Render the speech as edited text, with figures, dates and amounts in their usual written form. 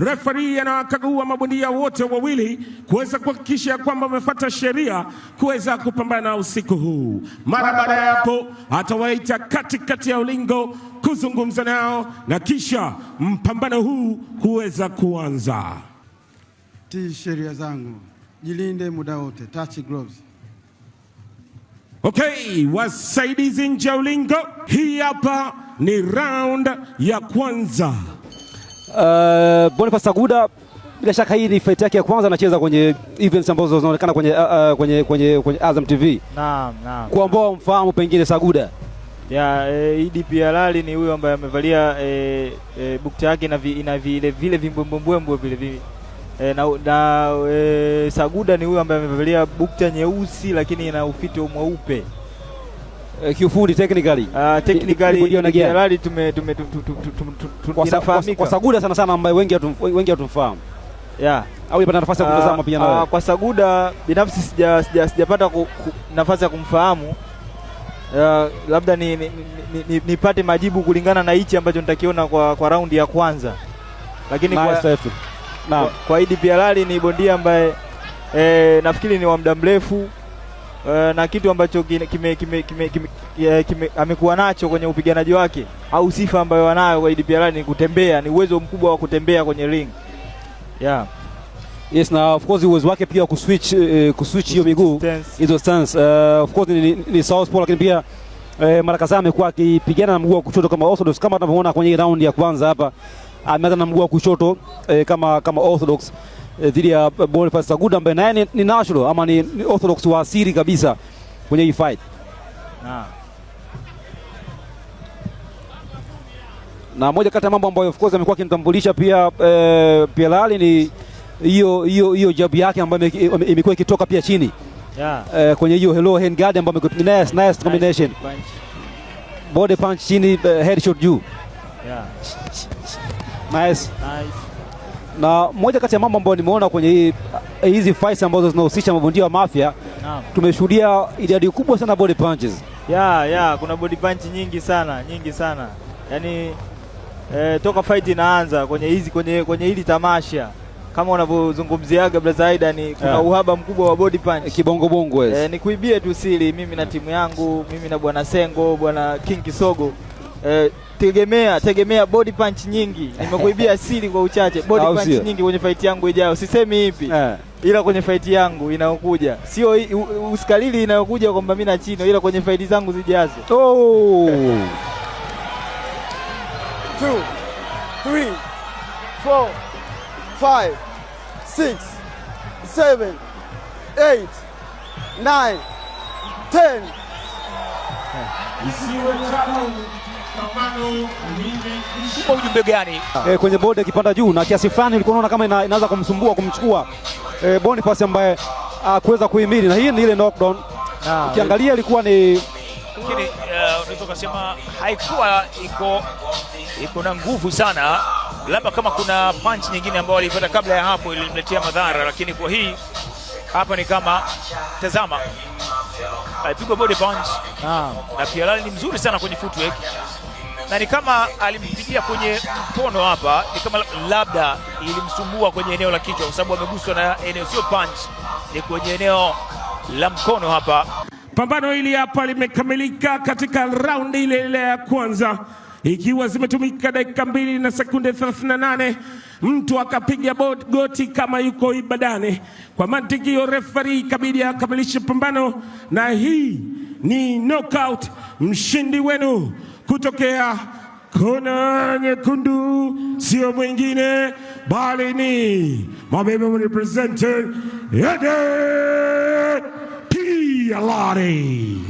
Referee anawakagua mabondia wote wawili kuweza kuhakikisha kwamba wamefuata sheria kuweza kupambana usiku huu. Mara baada ya hapo atawaita katikati ya ulingo kuzungumza nao na kisha mpambano huu kuweza kuanza. Tii sheria zangu, jilinde muda wote, touch gloves. Okay, wasaidizi nje ya ulingo, hii hapa ni round ya kwanza. Boniface Saguda bila shaka hii ni fight yake ya kwanza anacheza kwenye events ambazo zinaonekana kwenye Azam TV. Naam. Kwa ambao mfahamu pengine Saguda. IDP Halali ni huyo ambaye amevalia bukta yake ina vile vimbwembwe vile. Saguda ni huyo ambaye amevalia bukta nyeusi lakini ina ufito mweupe. Kiufundi technically Halali kwa Saguda sana ambaye wengi hatumfahamu. Au ulipata nafasi ya kumtazama pia nawe? Kwa Saguda binafsi sijapata nafasi ya kumfahamu. Labda nipate majibu kulingana na hichi ambacho nitakiona kwa raundi ya kwanza. Lakini kwa IDP Halali ni bondia ambaye nafikiri ni wa muda mrefu na kitu ambacho amekuwa nacho kwenye upiganaji wake au sifa ambayo wanayo kwa IDP Halali ni kutembea, ni uwezo mkubwa wa kutembea kwenye ring. Yes, na of course uwezo wake pia kuswitch hiyo miguu hizo stance. Of course ni southpaw lakini pia mara kadhaa amekuwa akipigana na mguu wa kushoto kama orthodox, kama tunavyoona kwenye round ya kwanza hapa ameanza na mguu wa kushoto kama orthodox dhidi ya Boniface Saguda ambaye naye ni natural ama ni orthodox wa asili kabisa kwenye hii fight. Na moja kati ya mambo ambayo of course amekuwa akimtambulisha pia Halali ni hiyo jab yake ambayo imekuwa ikitoka pia chini. Kwenye hiyo hello hand guard ambayo nice combination. Body punch chini, headshot juu. Nice. Na moja kati ya mambo ambayo nimeona kwenye hizi fights ambazo zinahusisha mabondia wa Mafia, tumeshuhudia idadi kubwa sana body punches. Kuna body punch nyingi sana. Yaani toka fight inaanza kwenye hili tamasha kama unavyozungumziaga brother Aida ni kuna uhaba mkubwa wa body punch. Kibongo ni kuibie tu siri mimi na timu yangu, mimi na bwana Sengo, bwana King Kisogo. Tegemea body punch nyingi. Nimekuibia siri kwa uchache. Body punch nyingi kwenye fight yangu ijayo. Sisemi ipi. Ila kwenye fight yangu inayokuja. Sio usikalili inayokuja kwamba mimi na Chino, ila kwenye fight zangu zijazo. 2 3 4 5 6 7 8 9 10. Ujumbe gani? Kwenye bodi akipanda juu na kiasi fulani ulikuwa unaona kama inaanza kumsumbua kumchukua Boniface ambaye kuweza kuhimili, na hii ni ile knockdown. Ukiangalia ilikuwa ni lakini unaweza kusema haikuwa iko na nguvu sana, labda kama kuna punch nyingine ambayo alipata kabla ya hapo ilimletea madhara, lakini kwa hii hapa ni kama tazama alipigwa body punch na pia Halali ni mzuri sana kwenye footwork na ni kama alimpigia kwenye mkono hapa, ni kama labda ilimsumbua kwenye eneo la kichwa kwa sababu ameguswa na eneo, sio punch, ni kwenye eneo la mkono hapa. Pambano hili hapa limekamilika katika raundi ile ya kwanza ikiwa zimetumika dakika 2 na sekunde 38. Mtu akapiga goti kama yuko ibadani. Kwa mantiki hiyo referee ikabidi akamilishe pambano, na hii ni knockout. Mshindi wenu kutokea kona nyekundu sio mwingine bali ni mabebe represented IDP Halali.